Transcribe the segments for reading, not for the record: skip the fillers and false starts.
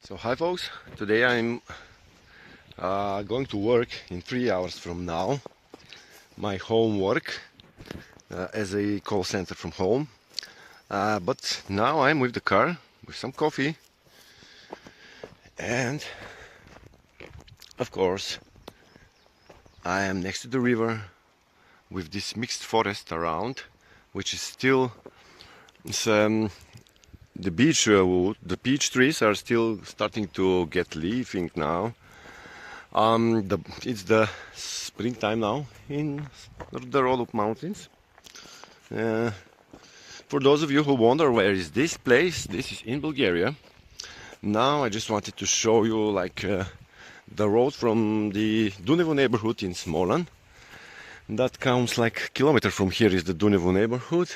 So hi folks, today I'm going to work in 3 hours from now, my homework as a call center from home. But now I'm with the car, with some coffee, and of course I am next to the river with this mixed forest around, which is still the beech wood, the peach trees are still starting to get leafing now. It's the springtime now in the Rhodope Mountains. For those of you who wonder where is this place, this is in Bulgaria. Now I just wanted to show you the road from the Dunevo neighborhood in Smolyan. That comes like a kilometer from here is the Dunevo neighborhood,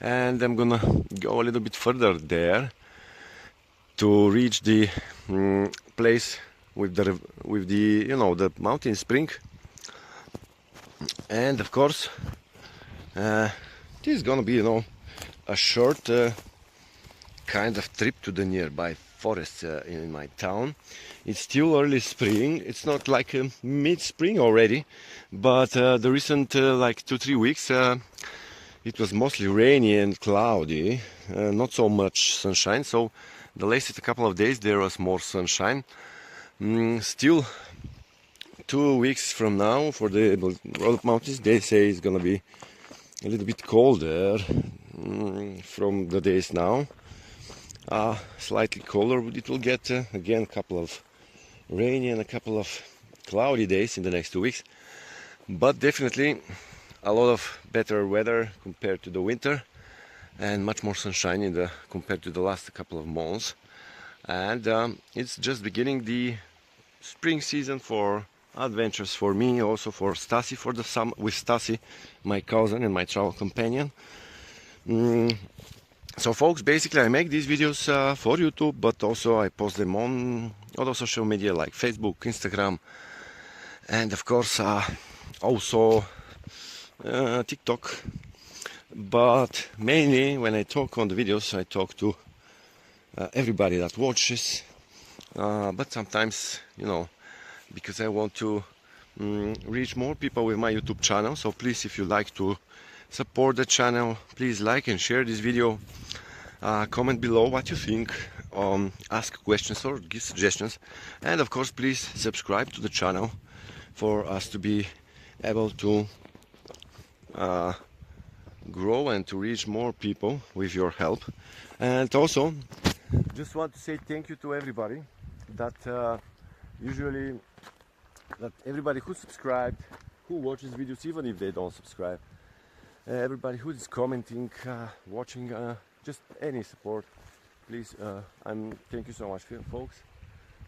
and I'm gonna go a little bit further there to reach the place with the the mountain spring. And of course this is gonna be a short kind of trip to the nearby forests in my town. It's still early spring. It's not like mid-spring already, but the recent like 2-3 weeks it was mostly rainy and cloudy, not so much sunshine. So the latest couple of days there was more sunshine. Still 2 weeks from now for the Rhodope Mountains, they say it's gonna be a little bit colder from the days now. Slightly colder it will get. Again, a couple of rainy and a couple of cloudy days in the next 2 weeks, but definitely a lot of better weather compared to the winter, and much more sunshine compared to the last couple of months. And it's just beginning the spring season for adventures for me, also for Stasi, for the summer with Stasi, my cousin and my travel companion. So folks, basically I make these videos for YouTube, but also I post them on other social media like Facebook, Instagram, and of course also TikTok. But mainly when I talk on the videos, I talk to everybody that watches, but sometimes because I want to reach more people with my YouTube channel. So please, if you like to support the channel, please like and share this video, comment below what you think, ask questions or give suggestions, and of course please subscribe to the channel for us to be able to grow and to reach more people with your help. And also just want to say thank you to everybody that everybody who subscribed, who watches videos even if they don't subscribe, everybody who is commenting, watching, just any support, please. Thank you so much, folks.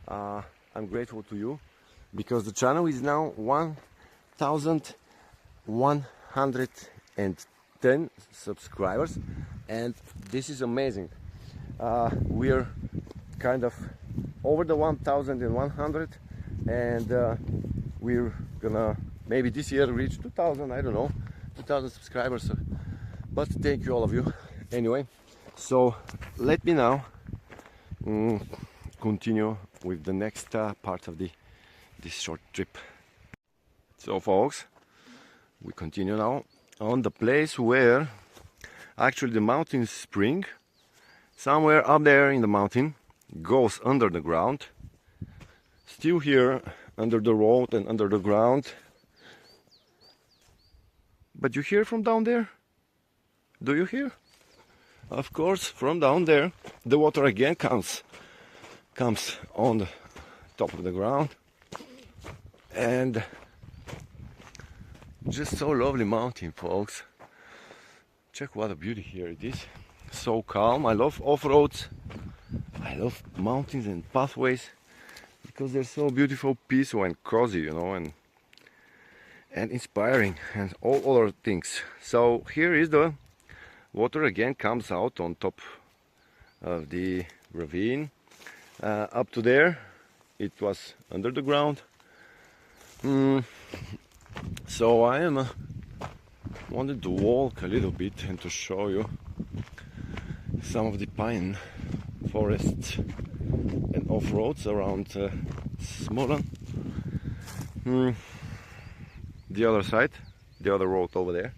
I'm grateful to you because the channel is now 1,110 subscribers, and this is amazing. We're kind of over the 1,100, and we're gonna maybe this year reach 2,000. I don't know, 2,000 subscribers. But thank you all of you anyway. So let me now continue with the next part of this short trip. So folks, we continue now on the place where actually the mountain spring, somewhere up there in the mountain, goes under the ground. Still here under the road and under the ground. But you hear from down there? Do you hear? Of course, from down there the water again comes on the top of the ground. And just so lovely mountain, folks. Check what a beauty here it is. So calm. I love off-roads. I love mountains and pathways because they're so beautiful, peaceful and cozy, and inspiring and all other things. So here is the water again, comes out on top of the ravine. Up to there it was under the ground. So I wanted to walk a little bit and to show you some of the pine forests and off-roads around Smolyan. The other side, the other road over there.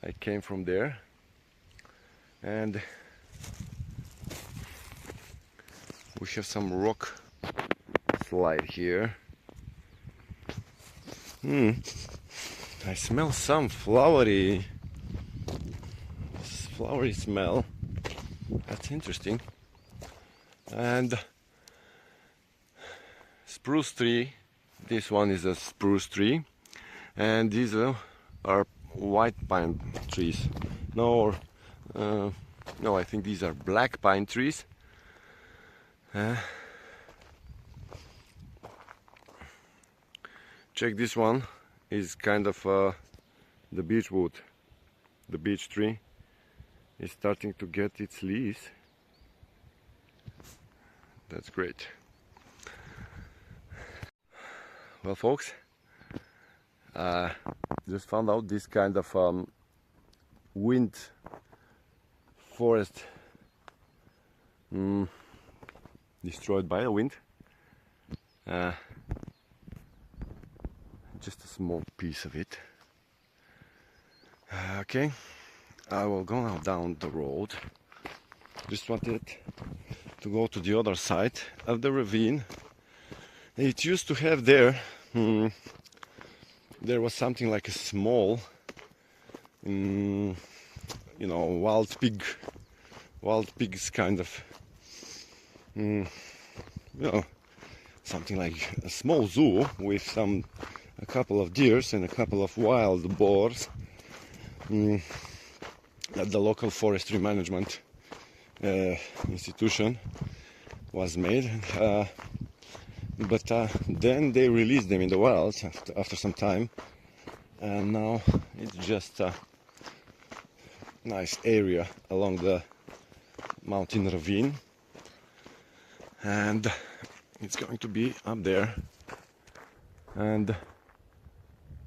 I came from there, and we have some rock slide here. I smell some flowery smell. That's interesting. And spruce tree. This one is a spruce tree, and these are white pine trees. No, I think these are black pine trees. Check this one. Is kind of the beech wood. The beech tree is starting to get its leaves. That's great. Well, folks, just found out this kind of wind forest destroyed by the wind. Just a small piece of it. Okay, I will go now down the road. Just wanted to go to the other side of the ravine. It used to have there was something like a small wild pigs kind of something like a small zoo with a couple of deers and a couple of wild boars that the local forestry management institution was made, but then they released them in the wild after some time, and now it's just a nice area along the mountain ravine, and it's going to be up there. And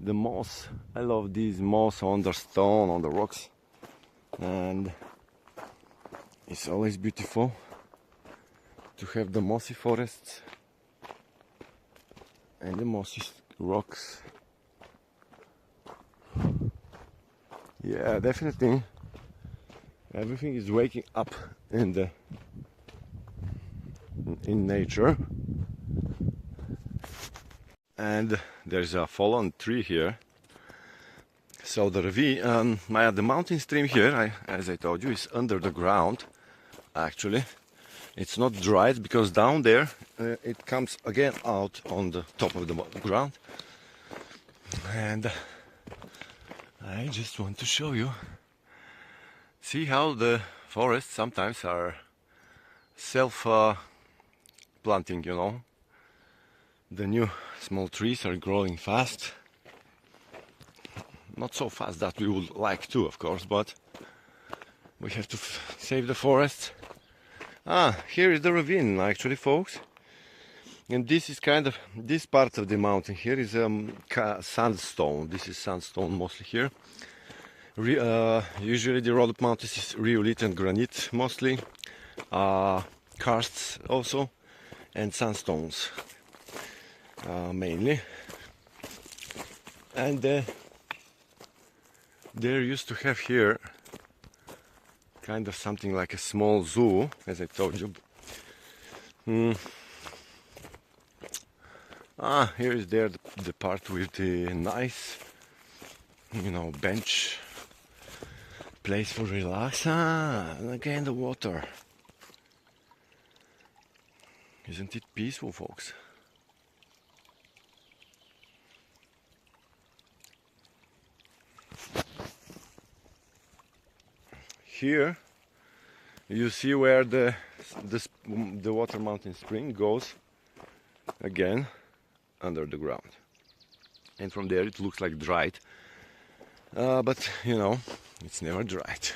the moss, I love these moss on the stone, on the rocks, and it's always beautiful to have the mossy forests and the mossy rocks. Yeah, definitely everything is waking up in nature. And there's a fallen tree here. So the ravine, the mountain stream here, as I told you, is under the ground. Actually, it's not dried because down there it comes again out on the top of the ground. And I just want to show you. See how the forests sometimes are self-planting, you know. The new small trees are growing fast. Not so fast that we would like to, of course, but we have to save the forests. Here is the ravine, actually, folks. And this is this part of the mountain here is sandstone. This is sandstone mostly here. Usually the Rhodope Mountains is rhyolite and granite mostly. Karsts also, and sandstones mainly. And they used to have here kind of something like a small zoo, as I told you. Here is the part with the nice, bench place for relax. And again the water. Isn't it peaceful, folks? Here you see where the water mountain spring goes again under the ground, and from there it looks like dried, but it's never dried.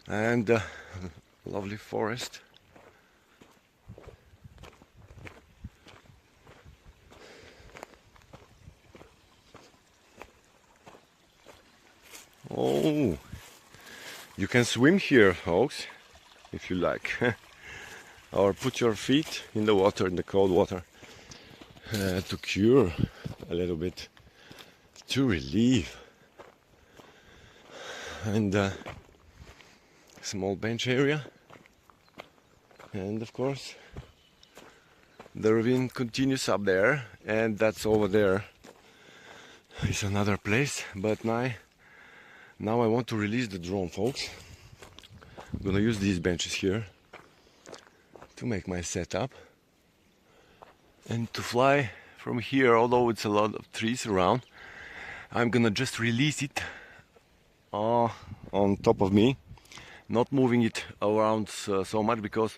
And lovely forest. Oh, you can swim here, folks, if you like. or put your feet in the water, in the cold water, to cure a little bit, to relieve. And small bench area, and of course the ravine continues up there, and that's over there is another place. But now I want to release the drone, folks. I'm gonna use these benches here to make my setup and to fly from here. Although it's a lot of trees around, I'm gonna just release it on top of me, not moving it around so much, because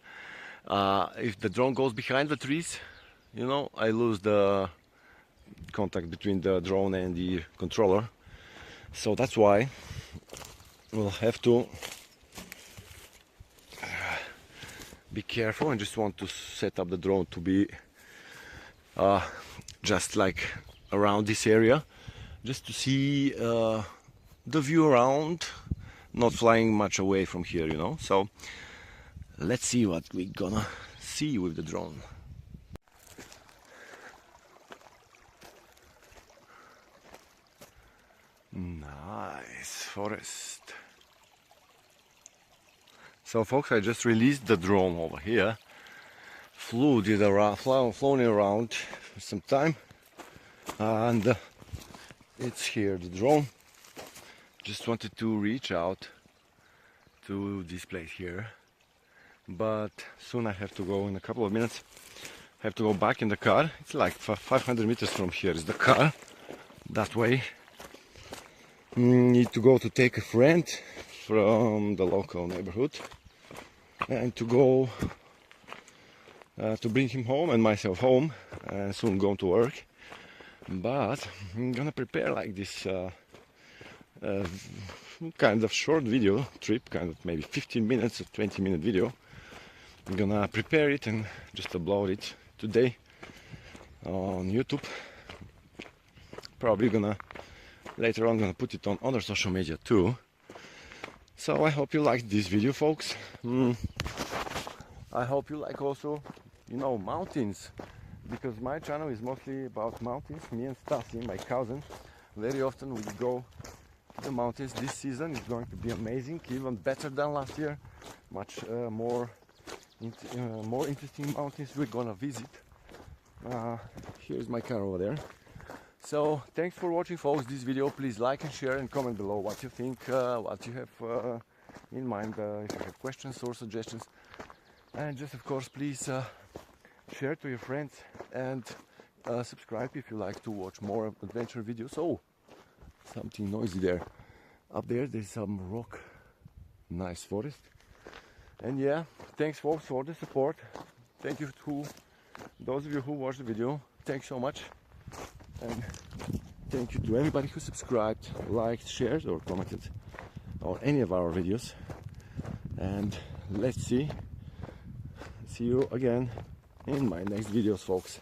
if the drone goes behind the trees, you know, I lose the contact between the drone and the controller. So that's why we'll have to be careful, and just want to set up the drone to be just like around this area, just to see the view around, not flying much away from here, you know. So let's see what we're gonna see with the drone. Nice forest. So folks, I just released the drone over here, flown it around for some time, and it's here, the drone. Just wanted to reach out to this place here, but soon I have to go. In a couple of minutes I have to go back in the car. It's like 500 meters from here is the car, that way. Need to go to take a friend from the local neighborhood, and to go to bring him home and myself home, and soon go to work. But I'm gonna prepare like this kind of short video trip, kind of maybe 15 minutes or 20-minute video. I'm gonna prepare it and just upload it today on YouTube. Probably gonna later on gonna put it on other social media too. So I hope you liked this video, folks. I hope you like also, you know, mountains, because my channel is mostly about mountains. Me and Stasi, my cousin, very often we go to the mountains. This season is going to be amazing, even better than last year. Much more interesting mountains we're gonna visit. Here's my car over there. So thanks for watching, folks, this video. Please like and share and comment below what you think, what you have in mind, if you have questions or suggestions. And just of course, please share to your friends, and subscribe if you like to watch more adventure videos. Oh, something noisy there. Up there's some rock. Nice forest. And yeah, thanks folks for the support. Thank you to those of you who watched the video. Thanks so much. And thank you to everybody who subscribed, liked, shared or commented on any of our videos. And let's see you again in my next videos, folks.